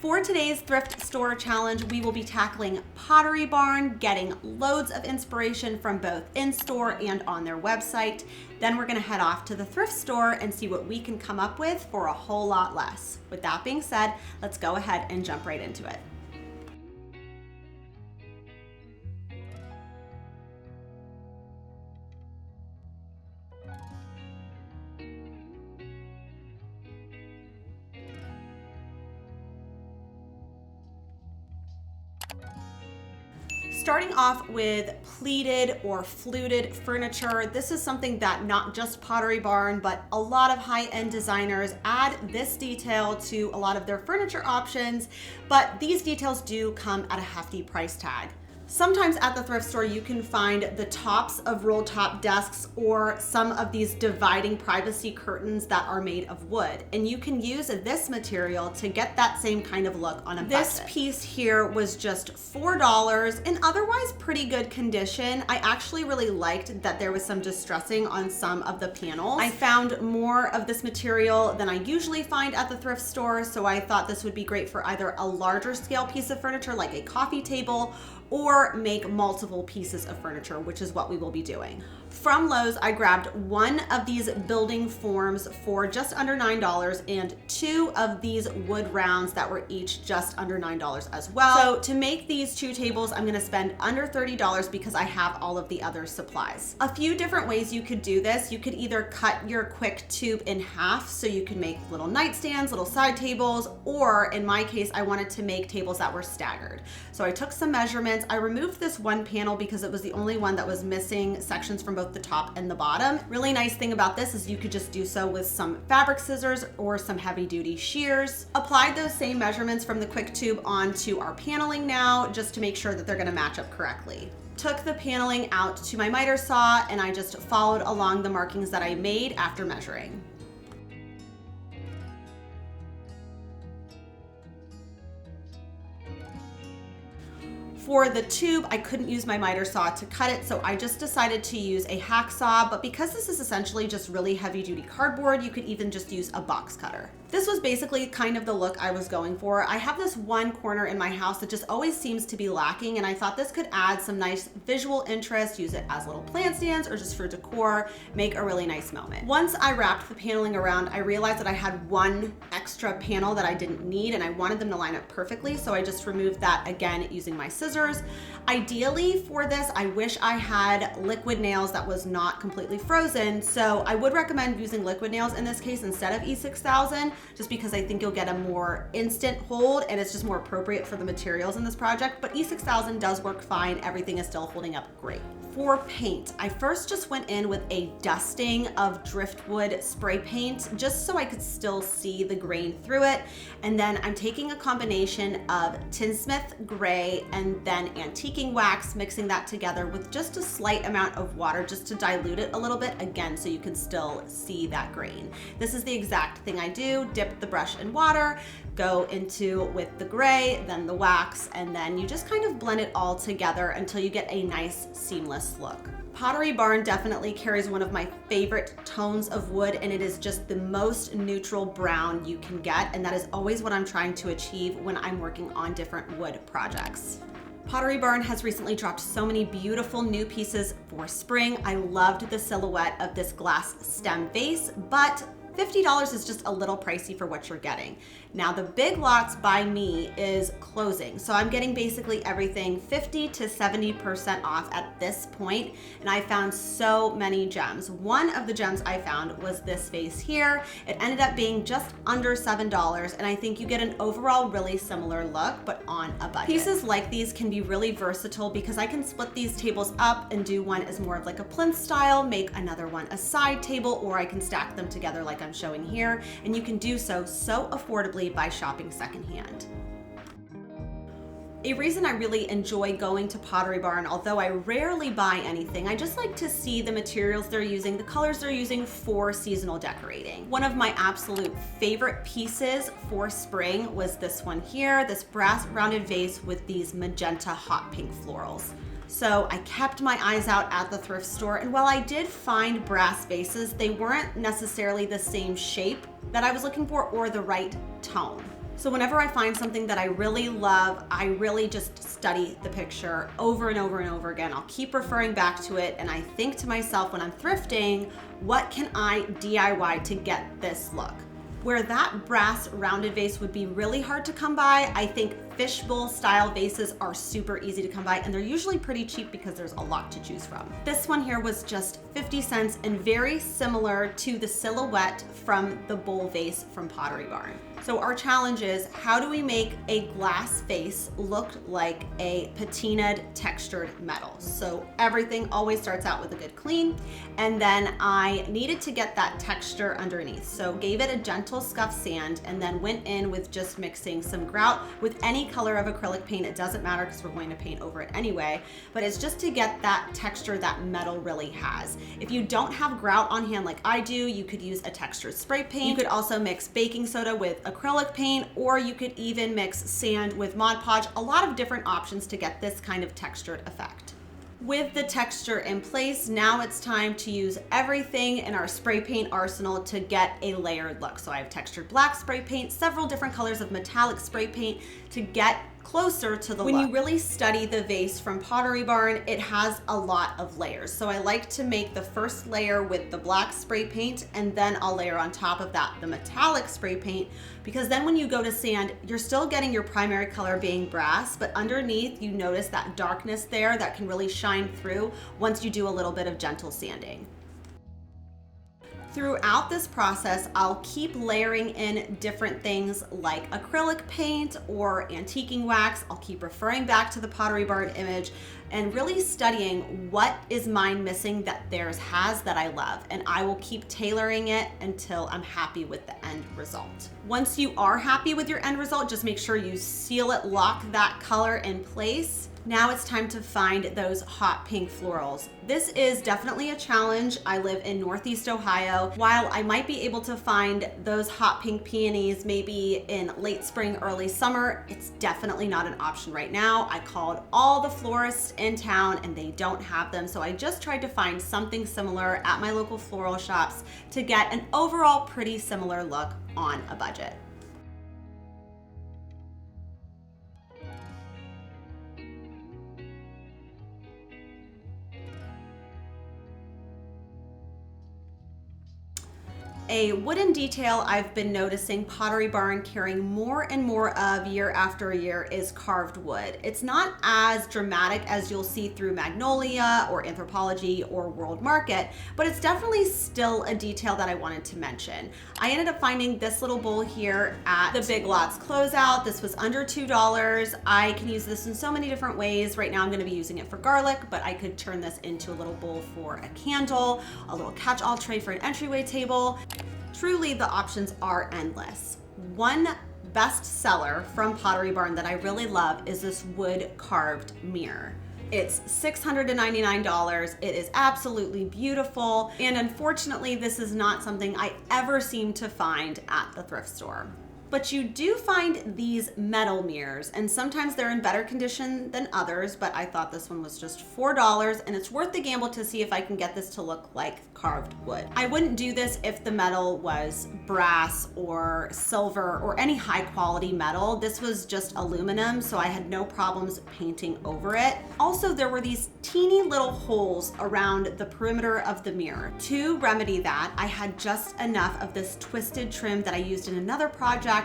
For today's thrift store challenge, we will be tackling Pottery Barn, getting loads of inspiration from both in-store and on their website. Then we're gonna head off to the thrift store and see what we can come up with for a whole lot less. With that being said, let's go ahead and jump right into it. Starting off with pleated or fluted furniture, this is something that not just Pottery Barn, but a lot of high-end designers add this detail to a lot of their furniture options, but these details do come at a hefty price tag. Sometimes at the thrift store, you can find the tops of roll top desks or some of these dividing privacy curtains that are made of wood. And you can use this material to get that same kind of look on a budget. This piece here was just $4 in otherwise pretty good condition. I actually really liked that there was some distressing on some of the panels. I found more of this material than I usually find at the thrift store, so I thought this would be great for either a larger scale piece of furniture like a coffee table or make multiple pieces of furniture, which is what we will be doing. From Lowe's, I grabbed one of these building forms for just under $9 and two of these wood rounds that were each just under $9 as well. So to make these two tables, I'm gonna spend under $30 because I have all of the other supplies. A few different ways you could do this. You could either cut your quick tube in half so you can make little nightstands, little side tables, or in my case, I wanted to make tables that were staggered. So I took some measurements. I removed this one panel because it was the only one that was missing sections from both the top and the bottom. Really nice thing about this is you could just do so with some fabric scissors or some heavy duty shears. Applied those same measurements from the quick tube onto our paneling now, just to make sure that they're gonna match up correctly. Took the paneling out to my miter saw and I just followed along the markings that I made after measuring. For the tube, I couldn't use my miter saw to cut it, so I just decided to use a hacksaw, but because this is essentially just really heavy duty cardboard, you could even just use a box cutter. This was basically kind of the look I was going for. I have this one corner in my house that just always seems to be lacking, and I thought this could add some nice visual interest, use it as little plant stands or just for decor, make a really nice moment. Once I wrapped the paneling around, I realized that I had one extra panel that I didn't need, and I wanted them to line up perfectly, so I just removed that again using my scissors. Ideally for this, I wish I had liquid nails that was not completely frozen, so I would recommend using liquid nails in this case instead of E6000, just because I think you'll get a more instant hold and it's just more appropriate for the materials in this project, but E6000 does work fine. Everything is still holding up great. For paint, I first just went in with a dusting of driftwood spray paint just so I could still see the grain through it. And then I'm taking a combination of Tinsmith gray and then antiquing wax, mixing that together with just a slight amount of water just to dilute it a little bit, again, so you can still see that grain. This is the exact thing I do. Dip the brush in water, go into with the gray, then the wax, and then you just kind of blend it all together until you get a nice seamless look. Pottery Barn definitely carries one of my favorite tones of wood, and it is just the most neutral brown you can get, and that is always what I'm trying to achieve when I'm working on different wood projects. Pottery Barn has recently dropped so many beautiful new pieces for spring. I loved the silhouette of this glass stem vase, but $50 is just a little pricey for what you're getting. Now the Big Lots by me is closing, so I'm getting basically everything 50 to 70% off at this point, and I found so many gems. One of the gems I found was this vase here. It ended up being just under $7, and I think you get an overall really similar look, but on a budget. Pieces like these can be really versatile because I can split these tables up and do one as more of like a plinth style, make another one a side table, or I can stack them together like I'm showing here, and you can do so affordably by shopping secondhand. A reason I really enjoy going to Pottery Barn, although I rarely buy anything, I just like to see the materials they're using, the colors they're using for seasonal decorating. One of my absolute favorite pieces for spring was this one here, this brass rounded vase with these magenta hot pink florals. So I kept my eyes out at the thrift store, and while I did find brass vases, they weren't necessarily the same shape that I was looking for or the right tone. So whenever I find something that I really love, I really just study the picture over and over and over again. I'll keep referring back to it, and I think to myself when I'm thrifting, what can I DIY to get this look? Where that brass rounded vase would be really hard to come by, I think fishbowl style vases are super easy to come by, and they're usually pretty cheap because there's a lot to choose from. This one here was just 50 cents and very similar to the silhouette from the bowl vase from Pottery Barn. So our challenge is, how do we make a glass vase look like a patinaed textured metal? So everything always starts out with a good clean, and then I needed to get that texture underneath. So gave it a gentle scuff sand and then went in with just mixing some grout with any color of acrylic paint. It doesn't matter because we're going to paint over it anyway, but it's just to get that texture that metal really has. If you don't have grout on hand like I do, you could use a textured spray paint. You could also mix baking soda with acrylic paint, or you could even mix sand with Mod Podge. A lot of different options to get this kind of textured effect. With the texture in place, now it's time to use everything in our spray paint arsenal to get a layered look. So I have textured black spray paint, several different colors of metallic spray paint to get closer to the look. When you really study the vase from Pottery Barn, it has a lot of layers. So I like to make the first layer with the black spray paint, and then I'll layer on top of that the metallic spray paint, because then when you go to sand, you're still getting your primary color being brass, but underneath you notice that darkness there that can really shine through once you do a little bit of gentle sanding. Throughout this process, I'll keep layering in different things like acrylic paint or antiquing wax. I'll keep referring back to the Pottery Barn image and really studying what is mine missing that theirs has that I love. And I will keep tailoring it until I'm happy with the end result. Once you are happy with your end result, just make sure you seal it, lock that color in place. Now it's time to find those hot pink florals. This is definitely a challenge. I live in Northeast Ohio. While I might be able to find those hot pink peonies maybe in late spring, early summer, it's definitely not an option right now. I called all the florists in town and they don't have them. So I just tried to find something similar at my local floral shops to get an overall pretty similar look on a budget. A wooden detail I've been noticing Pottery Barn carrying more and more of year after year is carved wood. It's not as dramatic as you'll see through Magnolia or Anthropologie or World Market, but it's definitely still a detail that I wanted to mention. I ended up finding this little bowl here at the Big Lots closeout. This was under $2. I can use this in so many different ways. Right now I'm going to be using it for garlic, but I could turn this into a little bowl for a candle, a little catch-all tray for an entryway table. Truly, the options are endless. One best seller from Pottery Barn that I really love is this wood carved mirror. It's $699. It is absolutely beautiful. And unfortunately, this is not something I ever seem to find at the thrift store. But you do find these metal mirrors, and sometimes they're in better condition than others, but I thought this one was just $4, and it's worth the gamble to see if I can get this to look like carved wood. I wouldn't do this if the metal was brass or silver or any high quality metal. This was just aluminum, so I had no problems painting over it. Also, there were these teeny little holes around the perimeter of the mirror. To remedy that, I had just enough of this twisted trim that I used in another project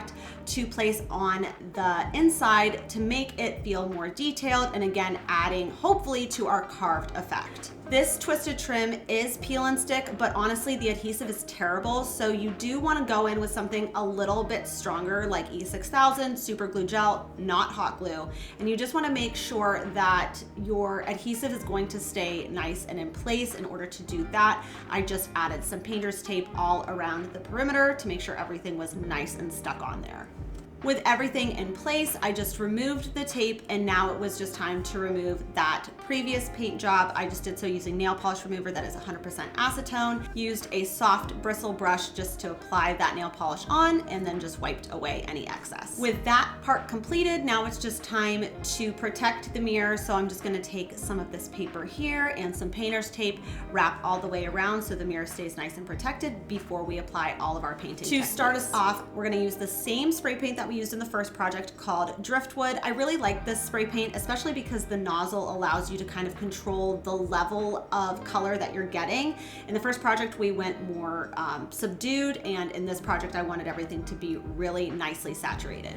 to place on the inside to make it feel more detailed, and again adding hopefully to our carved effect. This twisted trim is peel and stick, but honestly the adhesive is terrible, so you do want to go in with something a little bit stronger like E6000 super glue gel, not hot glue, and you just want to make sure that your adhesive is going to stay nice and in place. In order to do that, I just added some painter's tape all around the perimeter to make sure everything was nice and stuck on there. With everything in place, I just removed the tape, and now it was just time to remove that previous paint job. I just did so using nail polish remover that is 100% acetone, used a soft bristle brush just to apply that nail polish on, and then just wiped away any excess. With that part completed, now it's just time to protect the mirror. So I'm just gonna take some of this paper here and some painter's tape, wrap all the way around so the mirror stays nice and protected before we apply all of our painting techniques. To start us off, we're gonna use the same spray paint that we we used in the first project called Driftwood. I really like this spray paint, especially because the nozzle allows you to kind of control the level of color that you're getting. In the first project, we went more subdued, and in this project, I wanted everything to be really nicely saturated.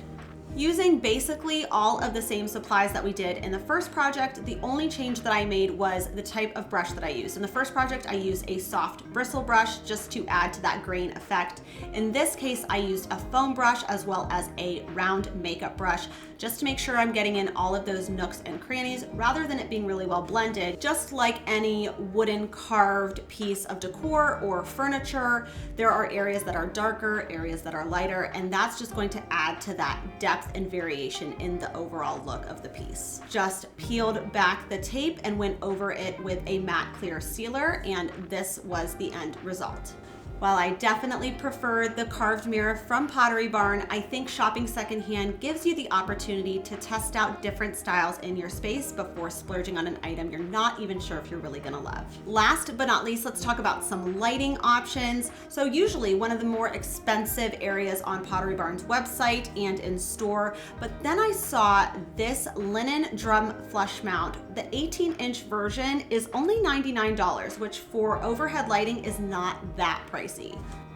Using basically all of the same supplies that we did in the first project, the only change that I made was the type of brush that I used. In the first project, I used a soft bristle brush just to add to that grain effect. In this case, I used a foam brush as well as a round makeup brush just to make sure I'm getting in all of those nooks and crannies rather than it being really well blended. Just like any wooden carved piece of decor or furniture, there are areas that are darker, areas that are lighter, and that's just going to add to that depth and variation in the overall look of the piece. Just peeled back the tape and went over it with a matte clear sealer, and this was the end result. While I definitely prefer the carved mirror from Pottery Barn, I think shopping secondhand gives you the opportunity to test out different styles in your space before splurging on an item you're not even sure if you're really gonna love. Last but not least, let's talk about some lighting options. So usually one of the more expensive areas on Pottery Barn's website and in store, but then I saw this linen drum flush mount. The 18-inch version is only $99, which for overhead lighting is not that pricey.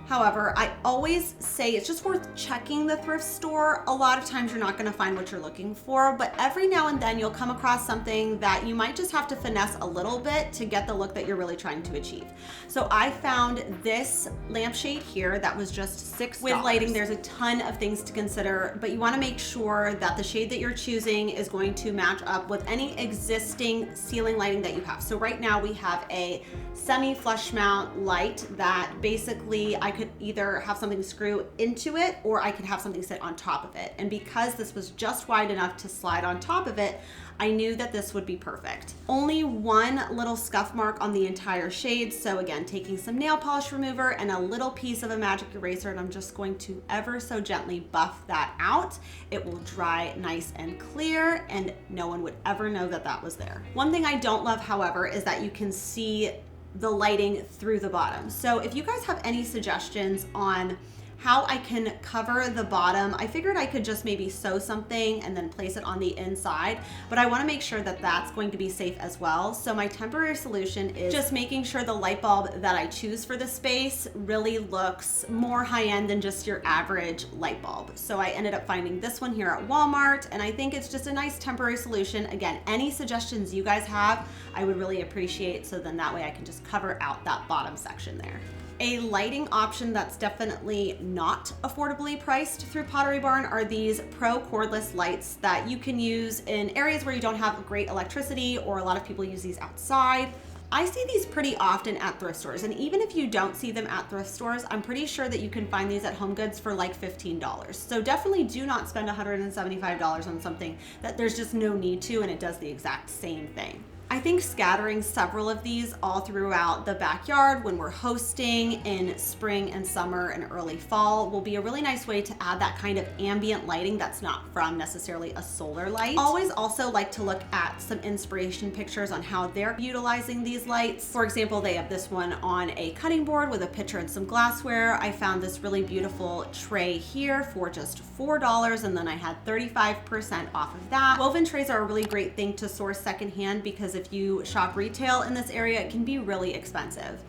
However, I always say it's just worth checking the thrift store. A lot of times you're not gonna find what you're looking for, but every now and then you'll come across something that you might just have to finesse a little bit to get the look that you're really trying to achieve. So I found this lampshade here that was just $6. With lighting, there's a ton of things to consider, but you wanna make sure that the shade that you're choosing is going to match up with any existing ceiling lighting that you have. So right now we have a semi-flush mount light that basically I could either have something screw into it or I could have something sit on top of it. And because this was just wide enough to slide on top of it, I knew that this would be perfect. Only one little scuff mark on the entire shade. So again, taking some nail polish remover and a little piece of a magic eraser, and I'm just going to ever so gently buff that out. It will dry nice and clear, and no one would ever know that that was there. One thing I don't love, however, is that you can see the lighting through the bottom. So if you guys have any suggestions on how I can cover the bottom, I figured I could just maybe sew something and then place it on the inside, but I wanna make sure that that's going to be safe as well. So my temporary solution is just making sure the light bulb that I choose for the space really looks more high-end than just your average light bulb. So I ended up finding this one here at Walmart, and I think it's just a nice temporary solution. Again, any suggestions you guys have, I would really appreciate, so then that way I can just cover out that bottom section there. A lighting option that's definitely not affordably priced through Pottery Barn are these pro cordless lights that you can use in areas where you don't have great electricity, or a lot of people use these outside. I see these pretty often at thrift stores, and even if you don't see them at thrift stores, I'm pretty sure that you can find these at Home Goods for like $15. So definitely do not spend $175 on something that there's just no need to, and it does the exact same thing. I think scattering several of these all throughout the backyard when we're hosting in spring and summer and early fall will be a really nice way to add that kind of ambient lighting that's not from necessarily a solar light. Always also like to look at some inspiration pictures on how they're utilizing these lights. For example, they have this one on a cutting board with a pitcher and some glassware. I found this really beautiful tray here for just $4, and then I had 35% off of that. Woven trays are a really great thing to source secondhand because if you shop retail in this area, it can be really expensive.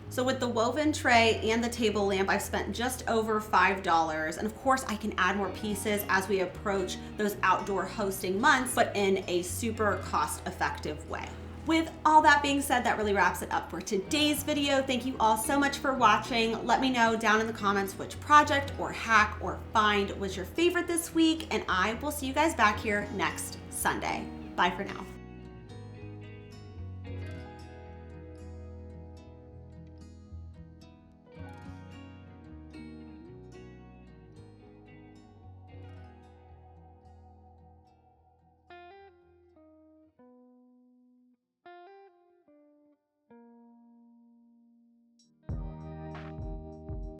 So with the woven tray and the table lamp, I've spent just over $5. And of course I can add more pieces as we approach those outdoor hosting months, but in a super cost-effective way. With all that being said, that really wraps it up for today's video. Thank you all so much for watching. Let me know down in the comments which project or hack or find was your favorite this week, and I will see you guys back here next Sunday. Bye for now.